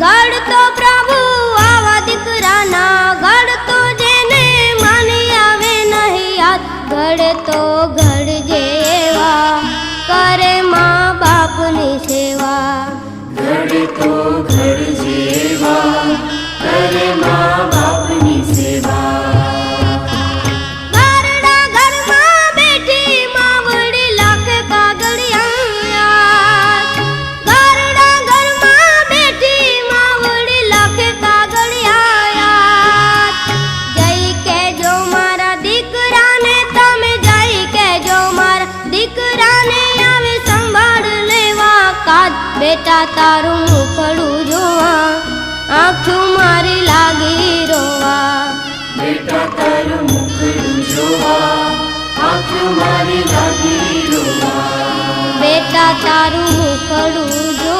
ઘડતો પ્રભુ આવા દીકરાના, ઘડતો જેને માની આવે નહીં યાદ, ઘડતો ઘડજે એવા કરે મા બાપની સેવા, ઘડતો ઘડજે એવા કરે મા બાપની સેવા। બેટા તારું મુખડું જોવા આંખું મારી લાગી રોવા, બેટા તારું મુખડું જોવા આંખું મારી લાગી રોવા, બેટા તારું મુખડું